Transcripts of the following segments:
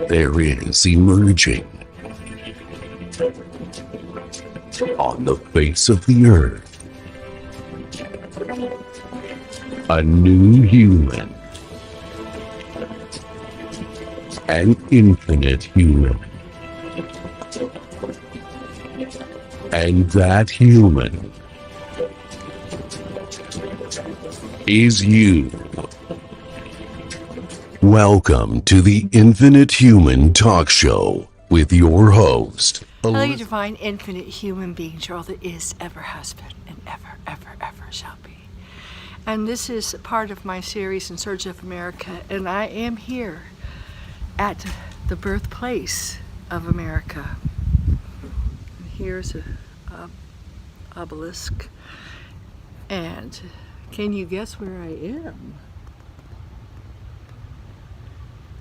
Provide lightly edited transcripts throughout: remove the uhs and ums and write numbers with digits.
there is emerging on the face of the earth a new human, an infinite human, and that human is you. Welcome to the Infinite Human Talk Show with your host. Hello, you divine, infinite human beings. You're all that is, ever has been, and ever, ever, ever shall be. And this is part of my series, In Search of America, and I am here at the birthplace of America. And here's a obelisk, and can you guess where I am?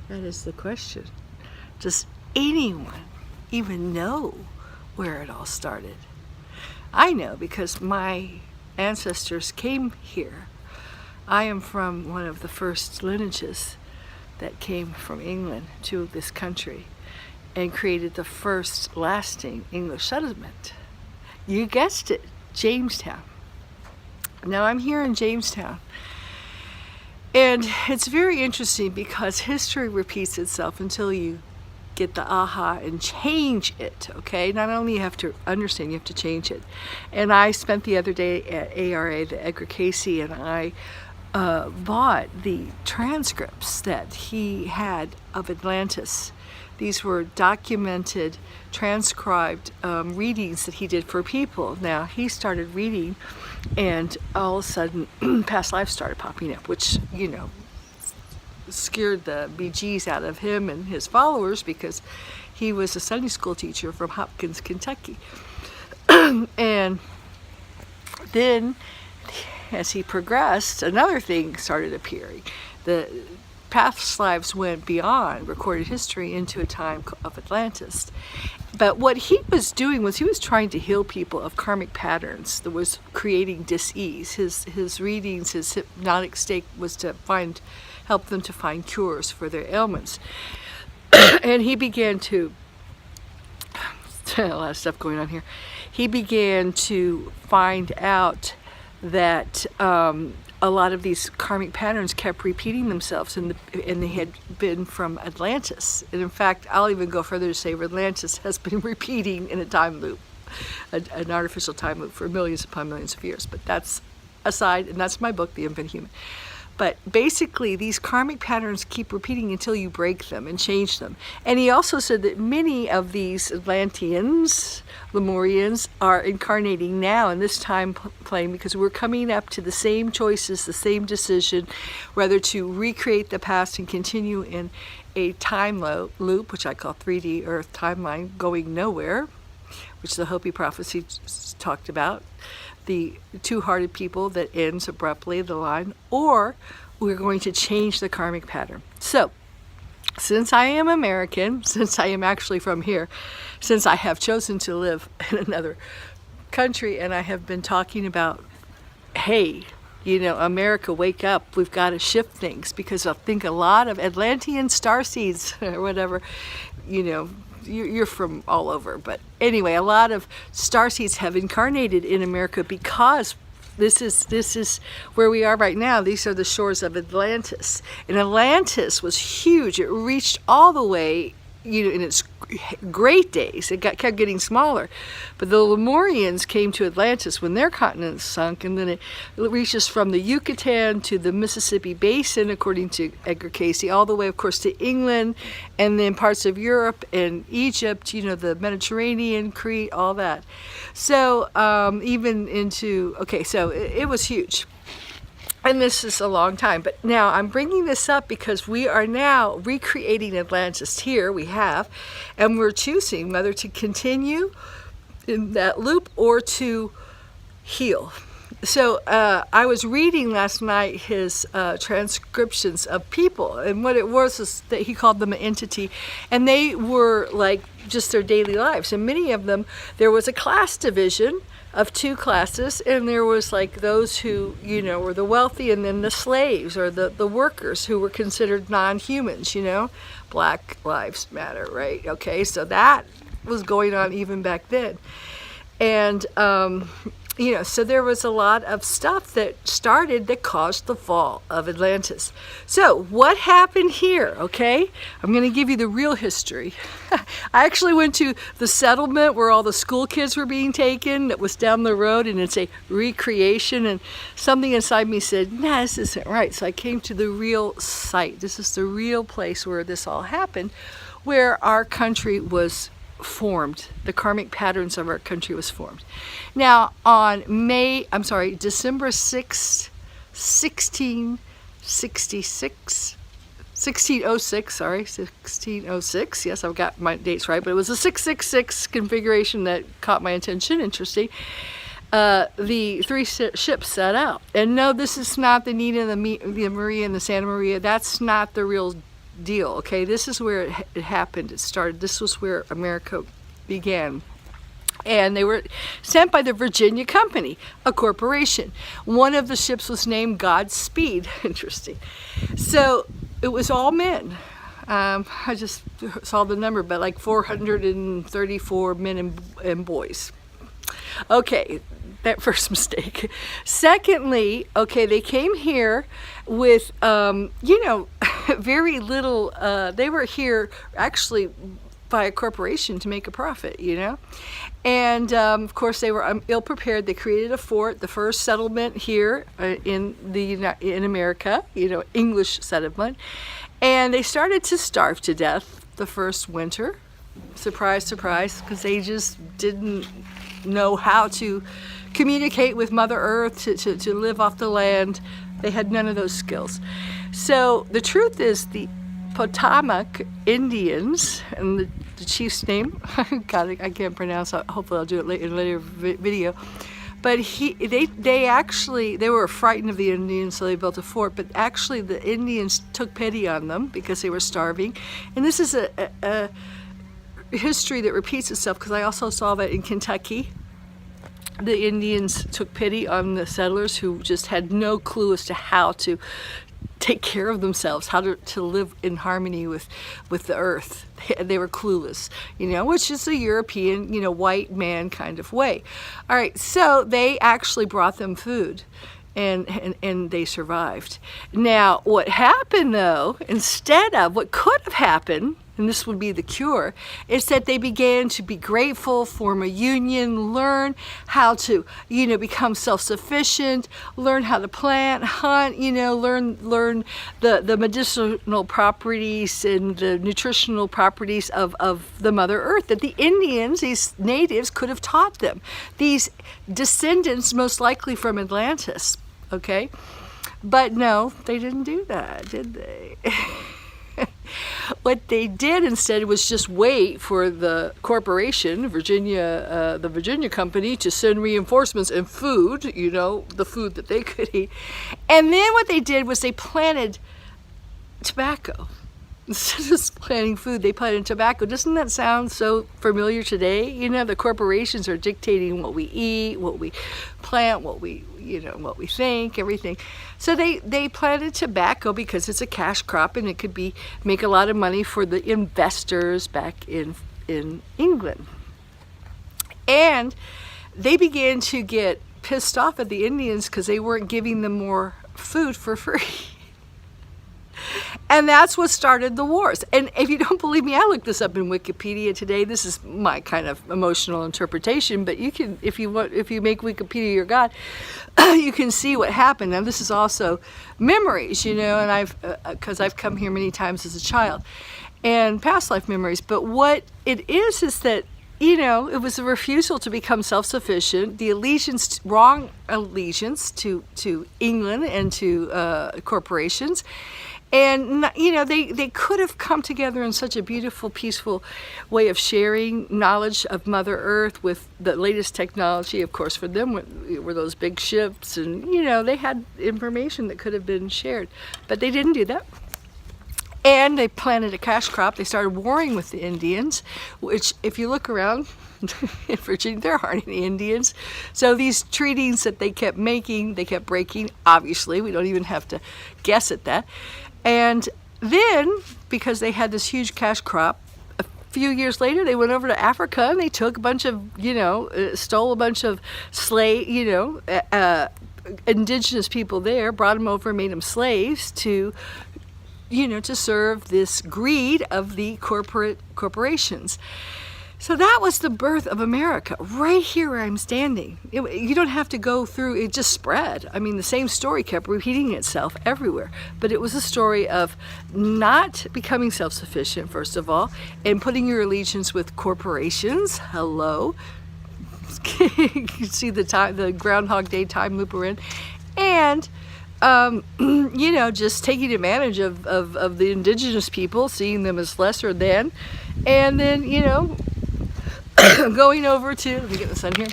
That is the question. Does anyone even know where it all started? I know because my ancestors came here. I am from one of the first lineages that came from England to this country and created the first lasting English settlement. You guessed it, Jamestown. Now I'm here in Jamestown. And it's very interesting because history repeats itself until you get the aha and change it, okay? Not only you have to understand, you have to change it. And I spent the other day at ARA, the Edgar Casey, and I bought the transcripts that he had of Atlantis. These were documented, transcribed readings that he did for people. Now, he started reading, and all of a sudden, past lives started popping up, which, you know, scared the bejeez out of him and his followers because he was a Sunday school teacher from Hopkins, Kentucky. And then, as he progressed, another thing started appearing. The past lives went beyond recorded history into a time of Atlantis. But what he was doing was he was trying to heal people of karmic patterns that was creating dis-ease. His readings, his hypnotic state was to help them to find cures for their ailments. And he began to, a lot of stuff going on here. He began to find out that a lot of these karmic patterns kept repeating themselves, and they had been from Atlantis. And in fact, I'll even go further to say Atlantis has been repeating in a time loop, an artificial time loop for millions upon millions of years. But that's aside, and that's my book, The Infinite Human. But basically, these karmic patterns keep repeating until you break them and change them. And he also said that many of these Atlanteans, Lemurians, are incarnating now in this time plane because we're coming up to the same choices, the same decision, whether to recreate the past and continue in a time loop, which I call 3D Earth timeline, going nowhere, which the Hopi prophecy talked about. The two-hearted people that ends abruptly, the line, or we're going to change the karmic pattern. So, since I am American, since I am actually from here, since I have chosen to live in another country, and I have been talking about, hey, you know, America, wake up, we've got to shift things, because I think a lot of Atlantean starseeds, or whatever, you know, you're from all over, but anyway, a lot of starseeds have incarnated in America because this is where we are right now. These are the shores of Atlantis, and Atlantis was huge. It reached all the way, you know, in its great days. It kept getting smaller, but the Lemurians came to Atlantis when their continent sunk, and then it reaches from the Yucatan to the Mississippi Basin, according to Edgar Casey, all the way, of course, to England, and then parts of Europe and Egypt, you know, the Mediterranean, Crete, all that. So even into, okay, so it was huge. And this is a long time, but now I'm bringing this up because we are now recreating Atlantis here, we have, and we're choosing whether to continue in that loop or to heal. So I was reading last night his transcriptions of people, and what it was is that he called them an entity, and they were like just their daily lives. And many of them, there was a class division of two classes, and there was like those who, you know, were the wealthy, and then the slaves or the workers who were considered non-humans, you know. Black Lives Matter, right? Okay, so that was going on even back then. And you know, so there was a lot of stuff that started that caused the fall of Atlantis. So what happened here, okay? I'm going to give you the real history. I actually went to the settlement where all the school kids were being taken. That was down the road, and it's a recreation, and something inside me said, nah, this isn't right. So I came to the real site. This is the real place where this all happened, where our country was formed. The karmic patterns of our country was formed. Now, on December 6th, 1606, yes, I've got my dates right, but it was a 666 configuration that caught my attention. Interesting. The three ships set out. And no, this is not the Nina, the Maria, and the Santa Maria. That's not the real deal, okay? This is where it happened. It started. This was where America began. And they were sent by the Virginia Company, a corporation. One of the ships was named Godspeed. Interesting. So it was all men. I just saw the number, but like 434 men and boys. Okay, that first mistake. Secondly, okay, they came here with, you know, very little. They were here actually by a corporation to make a profit, you know. And of course, they were ill prepared. They created a fort, the first settlement here in America, you know, English settlement, and they started to starve to death the first winter. Surprise, surprise, because they just didn't know how to communicate with Mother Earth, to live off the land. They had none of those skills. So the truth is, the Potomac Indians, and the chief's name, God, I can't pronounce it. Hopefully I'll do it in a later video. But they were frightened of the Indians, so they built a fort. But actually, the Indians took pity on them because they were starving. And this is a history that repeats itself, because I also saw that in Kentucky. The Indians took pity on the settlers who just had no clue as to how to take care of themselves, how to live in harmony with the earth. They were clueless, you know, which is a European, you know, white man kind of way. All right, so they actually brought them food, and they survived. Now, what happened, though, instead of what could have happened, and this would be the cure, is that they began to be grateful, form a union, learn how to, you know, become self-sufficient, learn how to plant, hunt, you know, learn the medicinal properties and the nutritional properties of the Mother Earth that the Indians, these natives, could have taught them. These descendants, most likely from Atlantis, okay? But no, they didn't do that, did they? What they did instead was just wait for the corporation, the Virginia Company, to send reinforcements and food, you know, the food that they could eat. And then what they did was they planted tobacco. Instead of just planting food, they planted tobacco. Doesn't that sound so familiar today? You know, the corporations are dictating what we eat, what we plant, what we think, everything. So they planted tobacco because it's a cash crop, and it could make a lot of money for the investors back in England. And they began to get pissed off at the Indians because they weren't giving them more food for free. And that's what started the wars. And if you don't believe me, I looked this up in Wikipedia today. This is my kind of emotional interpretation, but you can, if you make Wikipedia your god, you can see what happened. Now, this is also memories, you know, and because I've come here many times as a child, and past life memories. But what it is that, you know, it was a refusal to become self-sufficient, the wrong allegiance to England and to corporations. And, you know, they could have come together in such a beautiful, peaceful way of sharing knowledge of Mother Earth with the latest technology. Of course, for them were those big ships, and, you know, they had information that could have been shared. But they didn't do that. And they planted a cash crop. They started warring with the Indians, which, if you look around in Virginia, there aren't any Indians. So these treaties that they kept making, they kept breaking. Obviously, we don't even have to guess at that. And then, because they had this huge cash crop, a few years later, they went over to Africa and they took a bunch of, stole a bunch of indigenous people there, brought them over, made them slaves to serve this greed of the corporations. So that was the birth of America, right here where I'm standing. You don't have to go through, it just spread. I mean, the same story kept repeating itself everywhere. But it was a story of not becoming self-sufficient, first of all, and putting your allegiance with corporations. Hello. You can see the Groundhog Day time loop we're in. And just taking advantage of the indigenous people, seeing them as lesser than, and then, going over to, let me get the sun here,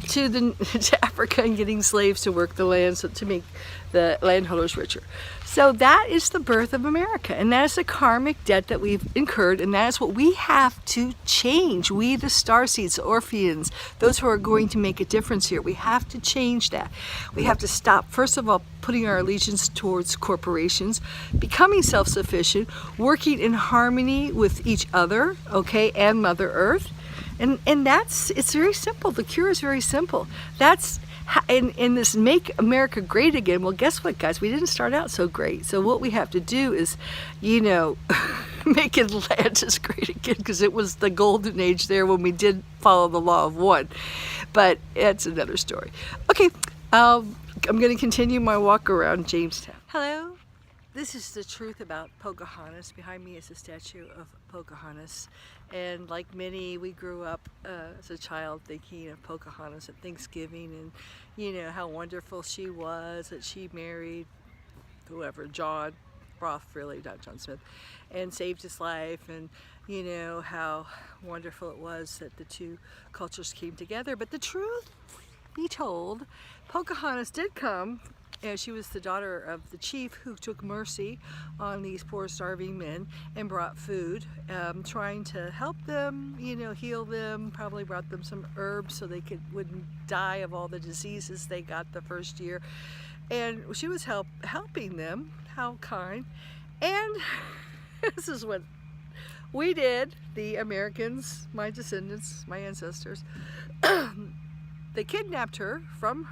to Africa and getting slaves to work the land to make the landholders richer. So that is the birth of America, and that is the karmic debt that we've incurred, and that is what we have to change. We, the starseeds, the Orpheans, those who are going to make a difference here, we have to change that. We have to stop, first of all, putting our allegiance towards corporations, becoming self-sufficient, working in harmony with each other, okay, and Mother Earth. And it's very simple. The cure is very simple. That's in this Make America Great Again. Well, guess what, guys? We didn't start out so great. So what we have to do is, make Atlantis great again, because it was the golden age there when we did follow the law of one. But that's another story. Okay, I'm going to continue my walk around Jamestown. Hello. This is the truth about Pocahontas. Behind me is a statue of Pocahontas. And like many, we grew up as a child thinking of Pocahontas at Thanksgiving and, how wonderful she was, that she married whoever, John Roth, really, not John Smith, and saved his life, and, how wonderful it was that the two cultures came together. But the truth be told, Pocahontas did come. And she was the daughter of the chief who took mercy on these poor starving men and brought food, trying to help them, heal them, probably brought them some herbs so they wouldn't die of all the diseases they got the first year. And she was helping them. How kind. And this is what we did, the Americans, my descendants, my ancestors. They kidnapped her,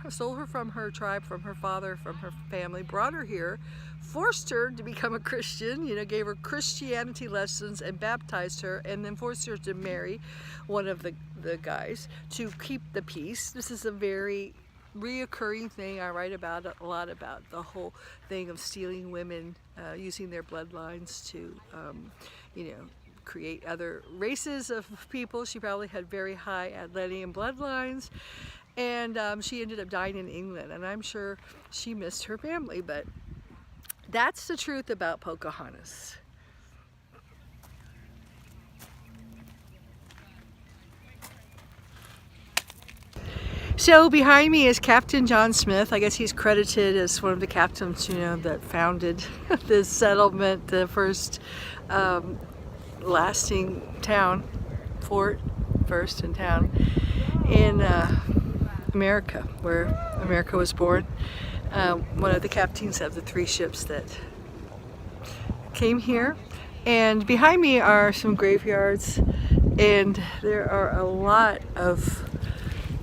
stole her from her tribe, from her father, from her family, brought her here, forced her to become a Christian, gave her Christianity lessons and baptized her, and then forced her to marry one of the guys to keep the peace. This is a very reoccurring thing. I write about a lot about the whole thing of stealing women, using their bloodlines to, create other races of people. She probably had very high Atlantean bloodlines, and she ended up dying in England, and I'm sure she missed her family, but that's the truth about Pocahontas. So behind me is Captain John Smith. I guess he's credited as one of the captains, that founded this settlement, the first lasting fort first in town in America, where America was born. One of the captains of the 3 ships that came here. And behind me are some graveyards, and there are a lot of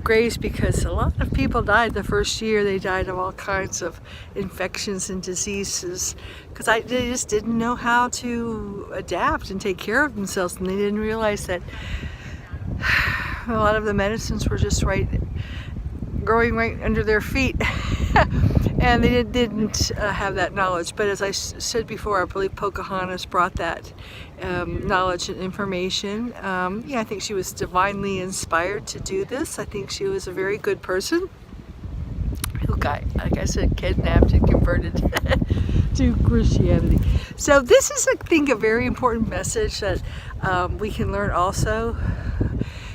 graves because a lot of people died the first year. They died of all kinds of infections and diseases because they just didn't know how to adapt and take care of themselves, and they didn't realize that a lot of the medicines were just growing right under their feet. And they didn't have that knowledge. But as I said before, I believe Pocahontas brought that knowledge and information. I think she was divinely inspired to do this. I think she was a very good person who got, like I said, kidnapped and converted to Christianity. So this is, I think, a very important message that we can learn also,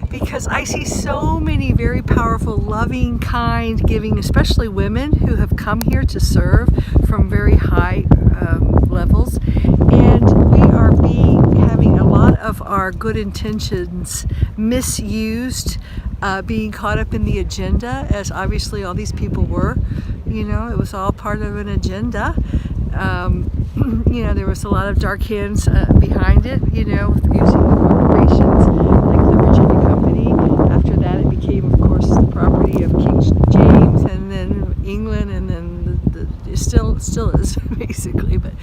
because I see so many very powerful, loving, kind, giving, especially women who have come here to serve from very high levels. our good intentions misused, being caught up in the agenda, as obviously all these people were. You know, it was all part of an agenda. You know, there was a lot of dark hands behind it, you know, using corporations like the Virginia Company. After that, it became, of course, the property of King James, and then England, and then it still is, basically, but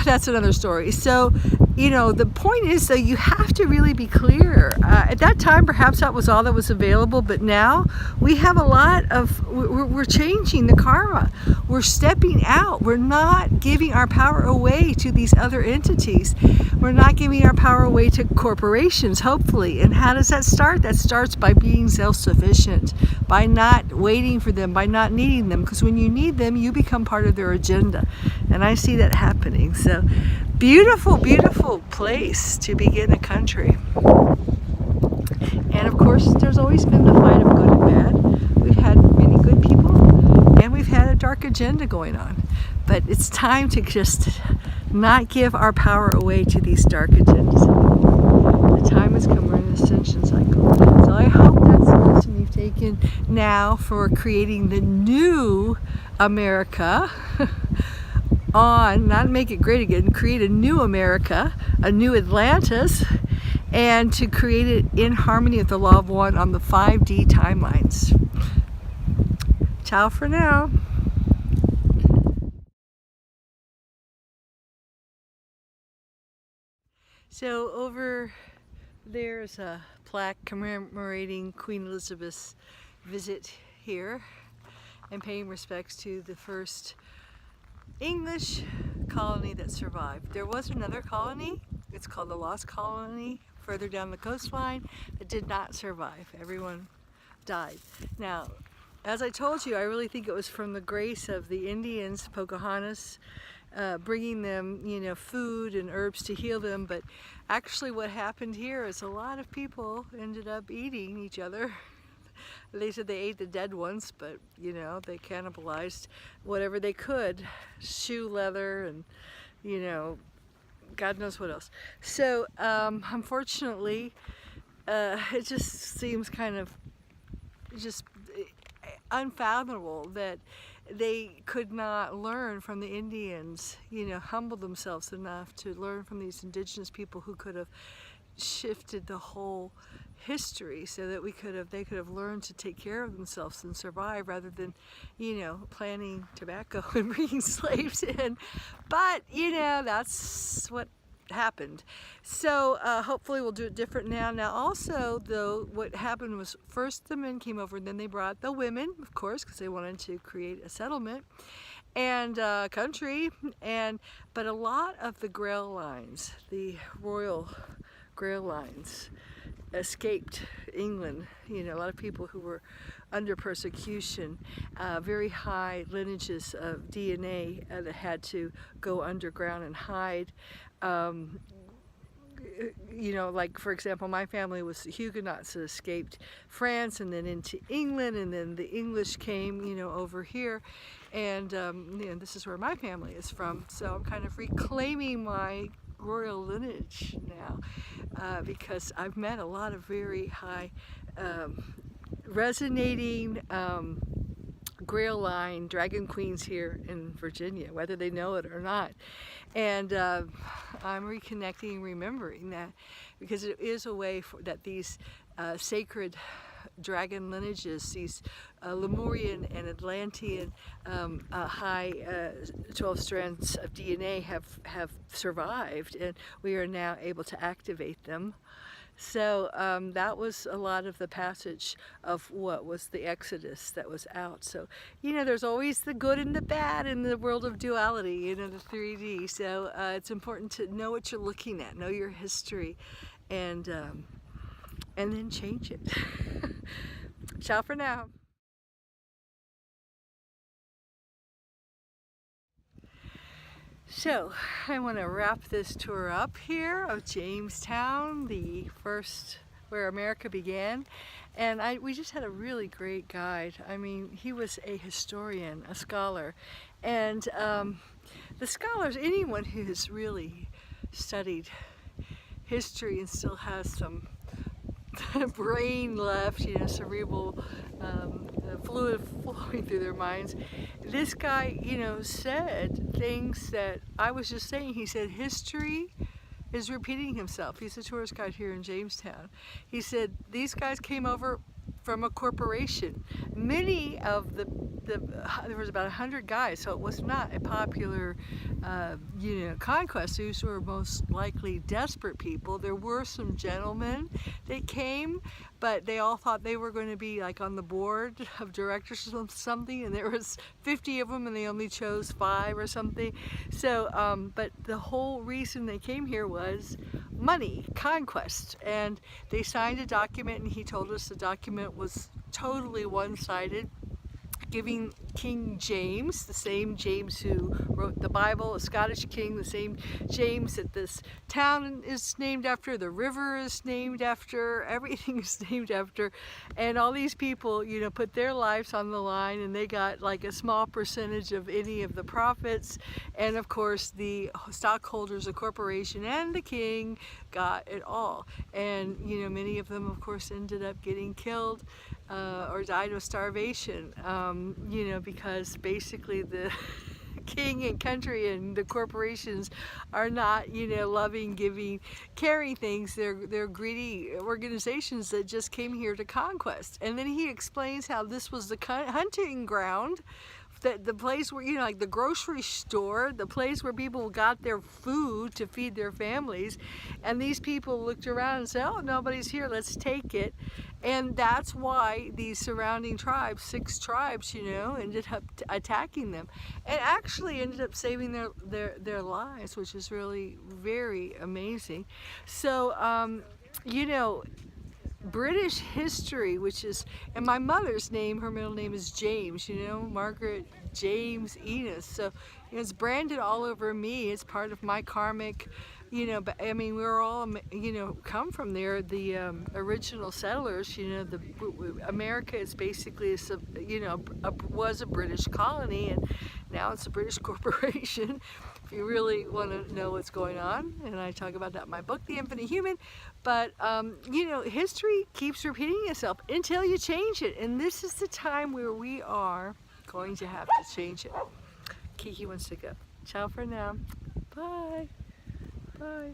that's another story. So, you know, the point is, though, you have to really be clear. At that time, perhaps that was all that was available, but now we have a lot of, we're changing the karma. We're stepping out. We're not giving our power away to these other entities. We're not giving our power away to corporations, hopefully. And how does that start? That starts by being self-sufficient, by not waiting for them, by not needing them. Because when you need them, you become part of their agenda. And I see that happening. So, beautiful, beautiful place to begin a country. And of course, there's always been the fight of good and bad. We've had many good people, and we've had a dark agenda going on. But it's time to just not give our power away to these dark agendas. The time has come. We're in an ascension cycle. So I hope that's the lesson you've taken now for creating the new America. Not make it great again, create a new America, a new Atlantis, and to create it in harmony with the law of one on the 5D timelines. Ciao for now. So over there's a plaque commemorating Queen Elizabeth's visit here and paying respects to the first English colony that survived. There was another colony, it's called the Lost Colony, further down the coastline, that did not survive. Everyone died. Now, as I told you, I really think it was from the grace of the Indians, Pocahontas, bringing them, you know, food and herbs to heal them. But actually what happened here is a lot of people ended up eating each other. They said they ate the dead ones, but, you know, they cannibalized whatever they could. Shoe leather and, you know, God knows what else. So, unfortunately, it just seems kind of just unfathomable that they could not learn from the Indians, you know, humble themselves enough to learn from these indigenous people who could have shifted the whole history so that they could have learned to take care of themselves and survive rather than, you know, planting tobacco and bringing slaves in. But, you know, that's what happened. So hopefully we'll do it different now. Now also, though, what happened was first the men came over, and then they brought the women, of course, because they wanted to create a settlement and country. But a lot of the Grail lines, the royal Grail lines, escaped England. You know, a lot of people who were under persecution, very high lineages of DNA that had to go underground and hide. You know, like, for example, my family was the Huguenots that escaped France and then into England, and then the English came, you know, over here, and you know, this is where my family is from. So I'm kind of reclaiming my royal lineage now, because I've met a lot of very high resonating Grail line dragon queens here in Virginia, whether they know it or not. And I'm reconnecting and remembering that, because it is a way that these sacred dragon lineages, these Lemurian and Atlantean high 12 strands of DNA have survived, and we are now able to activate them. So that was a lot of the passage of what was the Exodus that was out. So, you know, there's always the good and the bad in the world of duality, you know, the 3D. So it's important to know what you're looking at, know your history, and then change it. Ciao for now. So I want to wrap this tour up here of Jamestown, the first where America began, and we just had a really great guide. I mean, he was a historian, a scholar, and the scholars, anyone who has really studied history and still has some brain left, cerebral fluid flowing through their minds. This guy, said things that I was just saying. He said history is repeating himself. He's a tourist guide here in Jamestown. He said these guys came over from a corporation. Many of there was about 100 guys, so it was not a popular, conquest. These were most likely desperate people. There were some gentlemen that came, but they all thought they were going to be like on the board of directors or something, and there was 50 of them, and they only chose 5 or something. So, but the whole reason they came here was money, conquest, and they signed a document, and he told us the document was totally one-sided, giving King James, the same James who wrote the Bible, a Scottish king, the same James that this town is named after, the river is named after, everything is named after, and all these people, put their lives on the line, and they got like a small percentage of any of the profits, and of course the stockholders, the corporation, and the king got it all, and many of them of course ended up getting killed or died of starvation, because basically the king and country and the corporations are not, loving, giving, caring things. They're greedy organizations that just came here to conquest. And then he explains how this was the hunting ground, the place where, like the grocery store, the place where people got their food to feed their families. And these people looked around and said, oh, nobody's here, let's take it. And that's why these surrounding tribes, 6 tribes, ended up attacking them, and actually ended up saving their lives, which is really very amazing. So, British history, which is, and my mother's name, her middle name is James, Margaret James Enos. So it's branded all over me. It's part of my karmic, but I mean, we're all, come from there. The original settlers, America is basically, was a British colony, and now it's a British corporation. If you really want to know what's going on, and I talk about that in my book, The Infinite Human. But, history keeps repeating itself until you change it. And this is the time where we are going to have to change it. Kiki wants to go. Ciao for now. Bye. Bye.